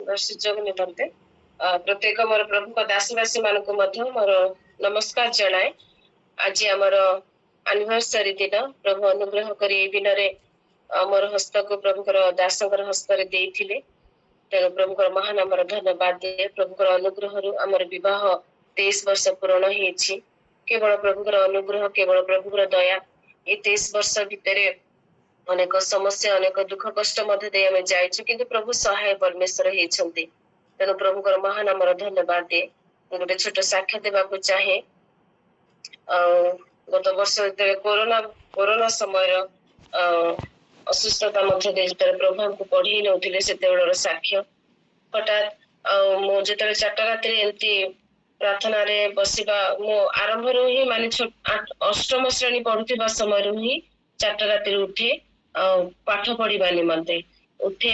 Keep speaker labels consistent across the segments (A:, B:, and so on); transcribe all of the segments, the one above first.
A: सुजोग निमंते प्रत्येक मोर प्रभु दासीवासी मानक मोर नमस्कार जनाए। आज आमर एनिवर्सरी दिन प्रभु अनुग्रह करी दिन मोर हस्त को प्रभुकर दासकर हस्तर देइथिले। तेणु प्रभुकर महान आमर धन्यवाद दिए। प्रभुकर अनुग्रह आमर विवाह 23 वर्ष पूर्ण होइछि। केवल प्रभुकर अनुग्रह केवल प्रभुकर दया ये 23 वर्ष भितर अनेक समस्या अनेक दुख कष्ट मध्य दे आमे जाइछु किंतु प्रभु सहाय परमेश्वर हेइछन्ति। तेणु प्रभुकर महान आमर धन्यवाद दिए। गोटे छोट साक्ष्य देबाकू चाहे। गत वर्ष कोरोना समय असुस्थता मध्य दे प्रभु हमको पढ़ी नौथिले सेतेबेळर साक्ष्य। हठात मो जेतबे 4टा रात्रि एंती प्रार्थना रे बसिबा मो आरंभ रु ही माने अष्टम श्रेणी पढुथिबा समय रु ही 4टा रात्रि उठे पाठ पढ़िबा निमंते उठे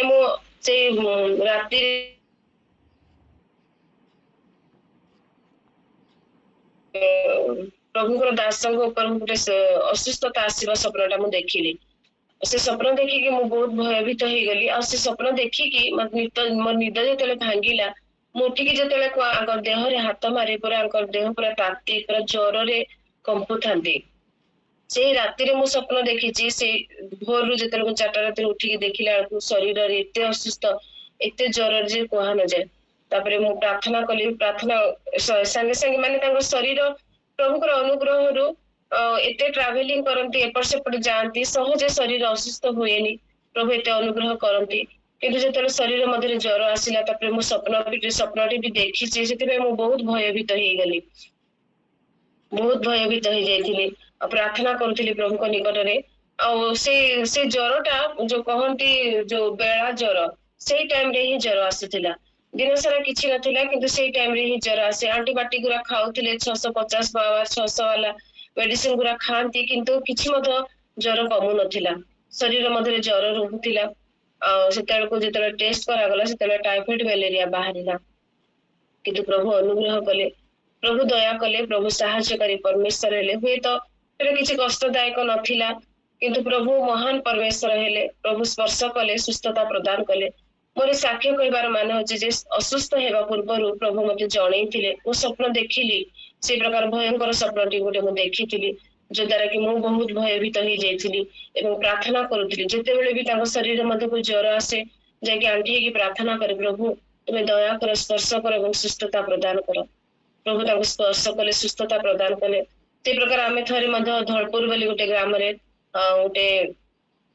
A: मो से रात्रि प्रभुकर दासंग ऊपर गोटे असुस्थता आसीबा सपनाटा मु देखिली। से सपन देखिकी मु बहुत भयभीत हो गली। आ से सपन देखिकी मो निद जेतले भांगिला मुठिकी जेतले देह रे हाथ मारे पूरा देह पूरा ताती पूरा ज्वर रे कंपु थांती। से राति रे मु सपन देखिची से भोर रु जेतले 4टा राति उठिकी देखिला शरीर रे एते असुस्थ एते ज्वर जे कहा न जाए। तापरे मु प्रार्थना कली। प्रार्थना संगे संगे माने तांको शरीर प्रभुकर अनुग्रह रु एते ट्रैवलिंग करंती एपट सेपट जानती सहजे शरीर असुस्थ हुएनी। प्रभु एते अनुग्रह करंती किंतु जेतले शरीर मध्य ज्वर आसिला तापरे मु सपनाटी भी देखिची सेते मु बहुत भयभीत हो गली। बहुत भयभीत हो जाइथिली। प्रार्थना करूथिली प्रभु को निकट रे। से ज्वरटा जो कहंती जो बेला ज्वर से टाइम रे ही ज्वर आसीथिला। दिन सारा किछि नथिला किंतु से टाइम रे ही ज्वर आसे। एंटीबायोटिक गुरा खाउथिले 650 पावर 600 वाला मेडिसिन गुरा खांती किंतु किछि मतो ज्वर कमु नथिला। शरीर मध्य ज्वर रहउथिला। सेतेल को जेतले टेस्ट करा गला सेतले टाइफाइड मलेरिया बाहरिला। किंतु प्रभु अनुग्रह कले प्रभु दया कले प्रभु सहायकारी परमेश्वर हेले। हुए तो किछि कष्टदायक नथिला किंतु प्रभु महान परमेश्वर हेले। प्रभु स्पर्श कले सुस्थता प्रदान कले। मोर साक्ष्य कहबार मान होछि जे असुस्थ हेबा पूर्व प्रभु मते जणैथिले। मो स्वप्न देखिली से प्रकार भयंकर स्वप्नटी गोटे मु देखिथिली जो द्वारा कि मु बहुत भयभीत हो जाइथिली एवं प्रार्थना करूथिली। जेतेबेले भी तांको शरीर मते को ज्वर आसे जाके आंठी की प्रार्थना करे प्रभु तुमे दया कर स्पर्श कर एवं सुस्थता प्रदान कर। प्रभु तांको स्पर्श कले सुस्थता प्रदान कले। ते प्रकार आमे थरे मध्य धळपुर बोली गोटे ग्राम रे गोटे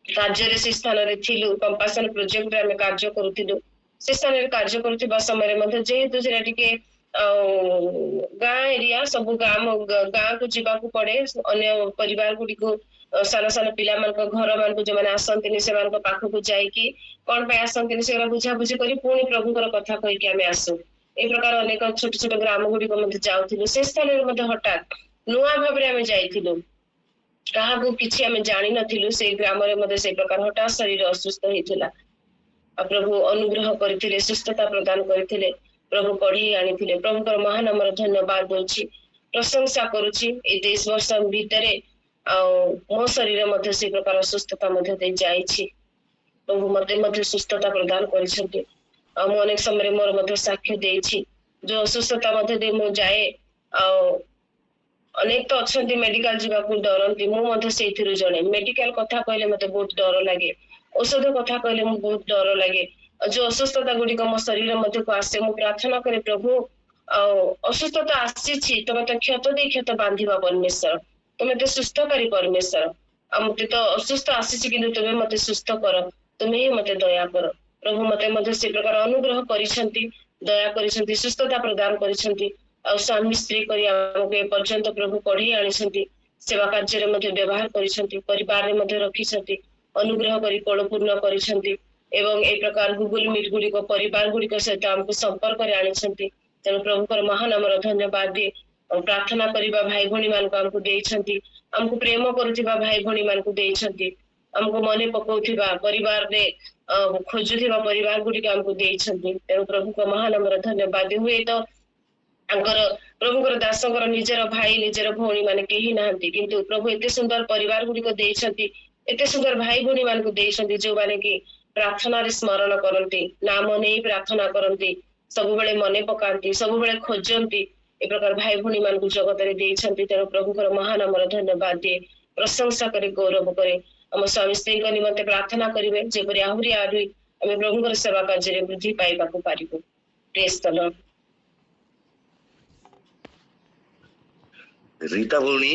A: कार्य से स्थान रे थिलु। कंपासन प्रोजेक्ट रे आमे कार्य करूथिलु। से स्थान रे कार्य करूथिबा समय मध्य जेहेतु सेरा टिके गाँ एरिया सब गाँ को जीवाकू पड़े। अन्य परिवार गुडी को सान सान पिला मान घर मान को जो माने आसंतिनी से मान पाख को जाइकी कोन पे आसंतिनी से बुझा बुझी करी पुणी प्रभुकर कथा कहि के आमे आसु। ए प्रकार अनेक छोट छोट ग्राम गुडी को मध्य जाउथिलु। से स्थान रे मध्य हठात नुआ भाबरे आमे जाइथिलु। काहाकू किछि आमे जानि नथिलु। से ग्राम रे मध्य से प्रकार हठात शरीर असुस्थ हेथिला। प्रभु अनुग्रह करथिले सुस्थता प्रदान करथिले। प्रभु पढ़ी आनिथिले। प्रभुकर महान आमर धन्यवाद दोछि प्रशंसा करूछि। ए 23 वर्ष भितरे मो शरीर मध्य से प्रकार असुस्थता मध्य दे जाइछि। प्रभु मते मध्य सुस्थता प्रदान करिसथि। मो अनेक समय मोर मध्य साक्ष्य देछि जो असुस्थता मध्य दे मो जाए अनेक तो अछंती मेडिकल जीवाकू डरंती। मो मध्य सेथिरु जणे मेडिकल कथा कहले मते बहुत डर लागे। औषध कथा कहले मो बहुत डर लागे। जो असुस्थता गुडी को मो शरीर मध्य को आसे मो प्रार्थना करे प्रभु असुस्थता आसीछि तो मते क्षत दे क्षत बांधिबा परमेश्वर तुमे तो सुस्थकारी परमेश्वर। मते तो असुस्थ आसीछि किंतु तुमे मते सुस्थ कर तुमे ही मते दया कर। प्रभु मते मध्य से प्रकार अनुग्रह करिसंती दया करिसंती सुस्थता प्रदान करिसंती। स्वामी स्त्री करी आमके पर्यंत प्रभु पढ़ी आनिसंती। सेवा कार्य रे मध्य व्यवहार करिसंती परिवार रे मध्य रखिसंती अनुग्रह करी कोलपूर्ण करिसंती एवं ए प्रकार गूगल मीट गुडी को परिवार गुडी को सहित हमको संपर्क रे आनिसंती। तेणु प्रभुकर महान आमर धन्यवाद दे। प्रार्थना करिबा भाई भणी मान को हमको देइछंती। हमको प्रेम करूथिबा भाई भणी मान को देइछंती। हमको मने पकाउथिबा परिवार रे खोजुथिबा परिवार गुडी को हमको देइछंती। तेणु प्रभु को महान आमर धन्यवाद हुए तो प्रभुଙ୍କର ଦାସଙ୍କର ନିଜର ଭାଇ ନିଜର ଭଉଣୀ ମାନେ କେହି ନାହାନ୍ତି, କିନ୍ତୁ ପ୍ରଭୁ ଏତେ ସୁନ୍ଦର ପରିବାର ଗୁଡିକ ଦେଇଛନ୍ତି, ଏତେ ସୁନ୍ଦର ଭାଇ ଭଉଣୀ ମାନଙ୍କୁ ଦେଇଛନ୍ତି ଯୋଉମାନେ କି ପ୍ରାର୍ଥନାରେ ସ୍ମରଣ କରନ୍ତି, ନାମ ନେଇ ପ୍ରାର୍ଥନା କରନ୍ତି, ସବୁବେଳେ ମନେ ପକାନ୍ତି, ସବୁବେଳେ ଖୋଜନ୍ତି। ଏ ପ୍ରକାର ଭାଇ ଭଉଣୀ ମାନଙ୍କୁ ଜଗତରେ ଦେଇଛନ୍ତି। ତେଣୁ ପ୍ରଭୁଙ୍କର ମହାନାମର ଧନ୍ୟବାଦ ଦିଏ, ପ୍ରଶଂସା କରି ଗୌରବ କରେ। ଆମ ସ୍ୱାମୀ ସ୍ତ୍ରୀଙ୍କ ନିମନ୍ତେ ପ୍ରାର୍ଥନା କରିବେ, ଯେପରି ଆହୁରି ଆହୁରି ଆମେ ପ୍ରଭୁଙ୍କର ସେବା କାର୍ଯ୍ୟରେ ବୃଦ୍ଧି ପାଇବାକୁ ପାରିବୁ। ପ୍ରେଜ୍ ଦ ଲର୍ଡ।
B: ରୀତା ଭଉଣୀ